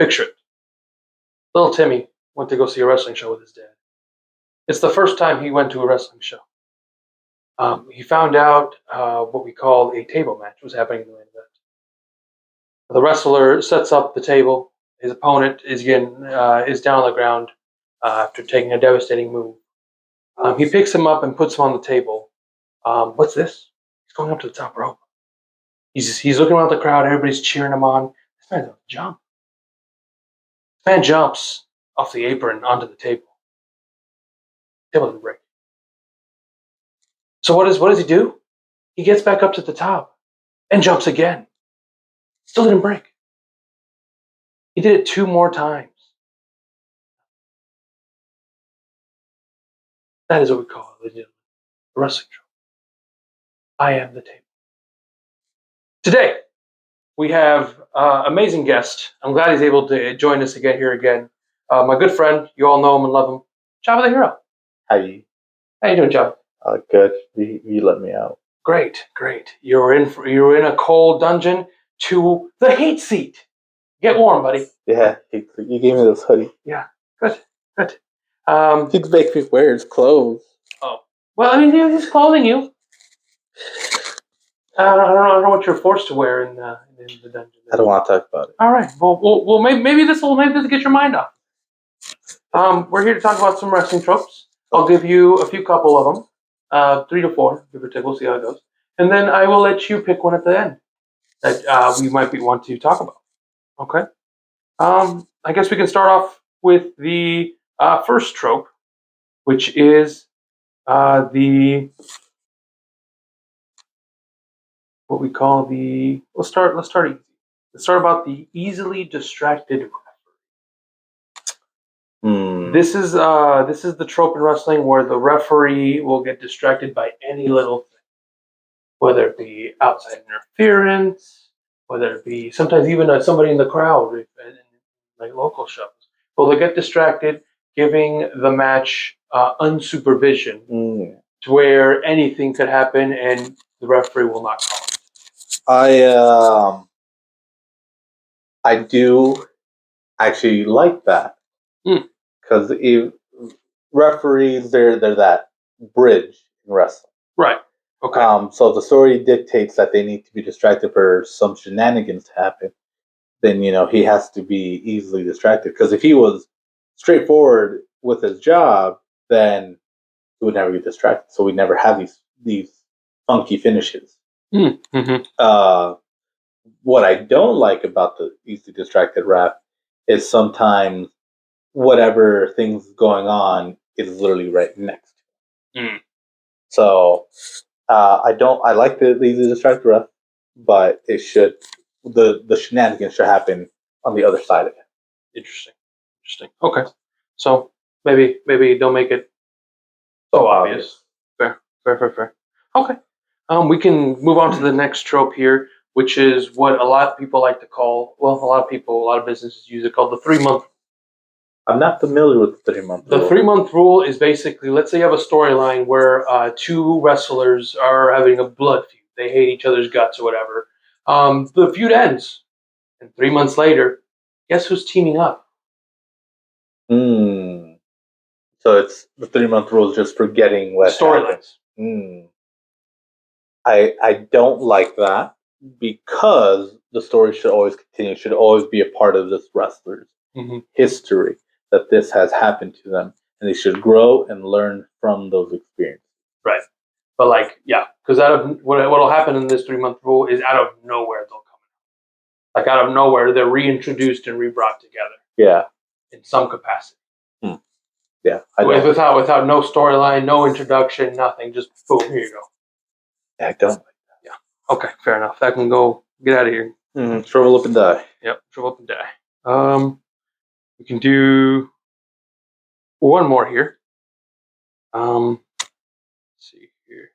Picture it. Little Timmy went to go see a wrestling show with his dad. It's the first time he went to a wrestling show. He found out what we call a table match was happening in the main event. The wrestler sets up the table. His opponent is down on the ground after taking a devastating move. He picks him up and puts him on the table. What's this? He's going up to the top rope. He's looking around the crowd. Everybody's cheering him on. This man's going to jump. This man jumps off the apron onto the table. The table doesn't break. So what does he do? He gets back up to the top and jumps again. Still didn't break. He did it 2 more times. That is what we call a wrestling show. I am the table. Today, we have an amazing guest. I'm glad he's able to join us again. My good friend, you all know him and love him, Java the Hero. Hi. How you doing, Java? Good. You let me out. Great. You were in a cold dungeon to the Heatseat. Get warm, buddy. Yeah, you gave me this hoodie. Yeah, good. He'd make me wear his clothes. Oh, well, I mean, he's clothing you. I don't know what you're forced to wear in the dungeon. I don't want to talk about it. All right. Well, maybe this will get your mind off. We're here to talk about some wrestling tropes. I'll give you a few couple of them, 3 to 4, give or take. We'll see how it goes, and then I will let you pick one at the end that we might want to talk about. Okay. I guess we can start off with the first trope, which is the what we call the. Let's start easy. Let's start about the easily distracted referee. This is the trope in wrestling where the referee will get distracted by any little thing, whether it be outside interference, whether it be sometimes even somebody in the crowd, in like local shows. Well, they get distracted, giving the match unsupervision, to where anything could happen and the referee will not call it. I do actually like that because referees they're that bridge in wrestling. Right. Okay. So if the story dictates that they need to be distracted for some shenanigans to happen, then he has to be easily distracted. Because if he was straightforward with his job, then he would never get distracted. So we never have these funky finishes. Mm-hmm. What I don't like about the easily distracted ref is sometimes whatever thing's going on is literally right next to him. So I like the easily distracted ref, but it should the shenanigans should happen on the other side of it. Interesting. Okay. So maybe don't make it so obvious. Fair. Okay. We can move on to the next trope here, which is what a lot of people like to call, well, a lot of businesses use it, called the 3-month. I'm not familiar with the 3-month rule. The 3-month rule is basically, let's say you have a storyline where 2 wrestlers are having a blood feud. They hate each other's guts or whatever. The feud ends, and 3 months later, guess who's teaming up? So it's the 3-month rule is just forgetting what storylines. I don't like that because the story should always continue. Should always be a part of this wrestler's history that this has happened to them, and they should grow and learn from those experiences. Right, but because what'll happen in this 3-month rule is out of nowhere they'll come out. Out of nowhere, they're reintroduced and rebrought together. Yeah, in some capacity. Yeah, without no storyline, no introduction, nothing. Just boom, here you go. Yeah, I don't like that. Yeah. Okay, fair enough. That can go. Get out of here. Shrivel up and die. Yep, shrivel up and die. We can do one more here. Let's see here.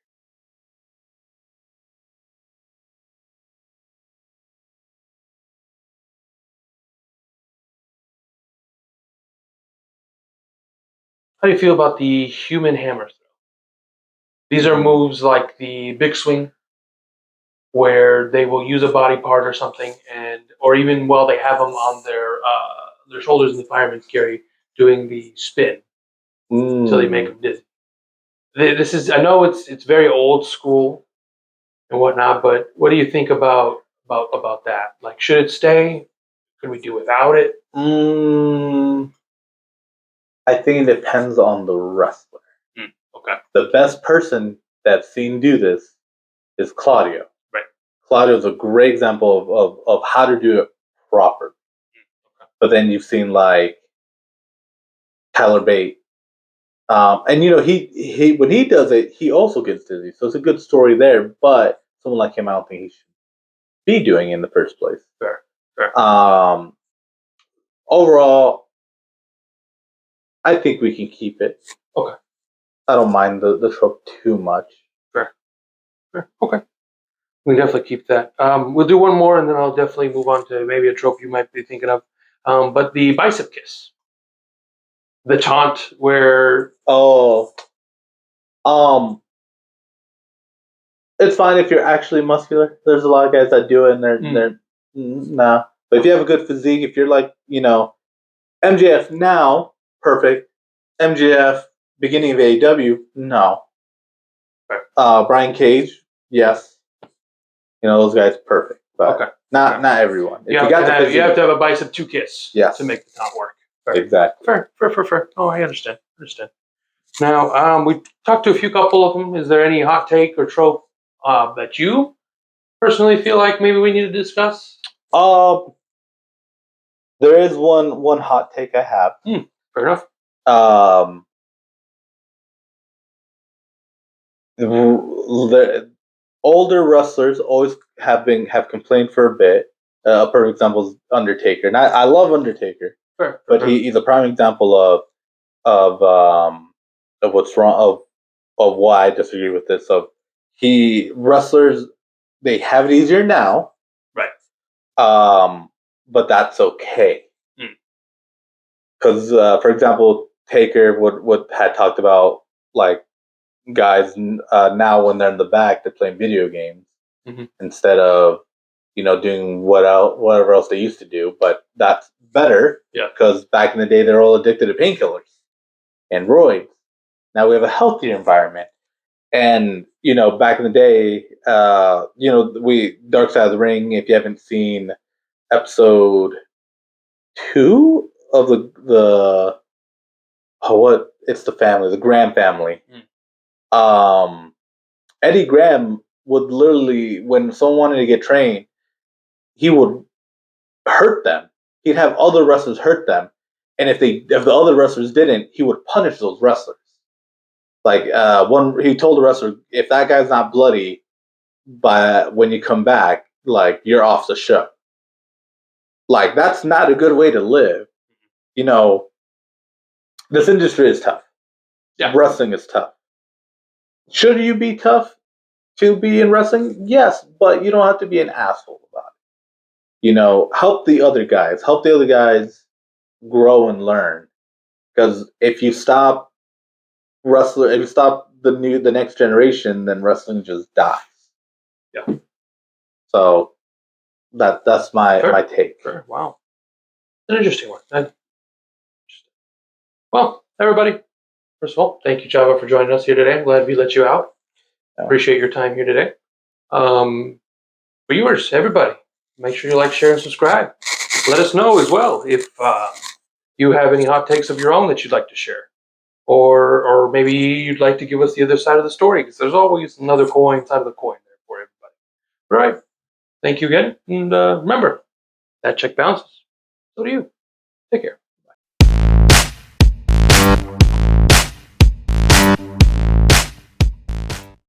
How do you feel about the human hammer throw? These are moves like the big swing, where they will use a body part or something, or even while they have them on their shoulders in the fireman's carry, doing the spin until they make them dizzy. This is, I know it's very old school and whatnot, but what do you think about that? Like, should it stay? Could we do without it? I think it depends on the wrestler. Okay. The best person that I've seen do this is Claudio. Right. Claudio is a great example of how to do it proper. Okay. But then you've seen like Tyler Bate. And he when he does it, he also gets dizzy. So it's a good story there. But someone like him, I don't think he should be doing it in the first place. Fair. Fair. Overall, I think we can keep it. Okay. I don't mind the trope too much. Fair. Fair. Okay. We can definitely keep that. We'll do one more, and then I'll definitely move on to maybe a trope you might be thinking of. But the bicep kiss, the taunt where it's fine if you're actually muscular. There's a lot of guys that do it, and they're nah. But if you have a good physique, if you're like MJF now, perfect. MJF beginning of AEW, no. Brian Cage, yes. Those guys, perfect. But not everyone. If you have to have a bicep to kiss to make the taunt work. Fair. Exactly. Fair. Oh, I understand. Now, we talked to a few couple of them. Is there any hot take or trope that you personally feel like maybe we need to discuss? There is one hot take I have. Fair enough. The older wrestlers always have complained for a bit. A perfect example is Undertaker, and I love Undertaker, but he's a prime example of what's wrong of why I disagree with this. Of wrestlers, they have it easier now, right? But that's okay. Because, for example, Taker would had talked about like guys now when they're in the back, they're playing video games instead of doing whatever else they used to do. But that's better because back in the day they're all addicted to painkillers and roids. Now we have a healthier environment, and back in the day, we Dark Side of the Ring. If you haven't seen episode 2 of the what it's the family, the Graham family. Eddie Graham would literally, when someone wanted to get trained, he would hurt them. He'd have other wrestlers hurt them, and if the other wrestlers didn't, he would punish those wrestlers. Like he told the wrestler, if that guy's not bloody by when you come back, like you're off the show. Like that's not a good way to live. This industry is tough. Yeah. Wrestling is tough. Should you be tough to be in wrestling? Yes, but you don't have to be an asshole about it. Help the other guys. Help the other guys grow and learn. Because if you stop the next generation, then wrestling just dies. Yeah. So that's my take. Fair. Wow. An interesting one. Well, everybody, first of all, thank you, Java, for joining us here today. I'm glad we let you out. Appreciate your time here today. Viewers, everybody, make sure you like, share, and subscribe. Let us know as well if you have any hot takes of your own that you'd like to share. Or maybe you'd like to give us the other side of the story, because there's always another side of the coin there for everybody. All right. Thank you again. And remember, that check bounces. So do you. Take care.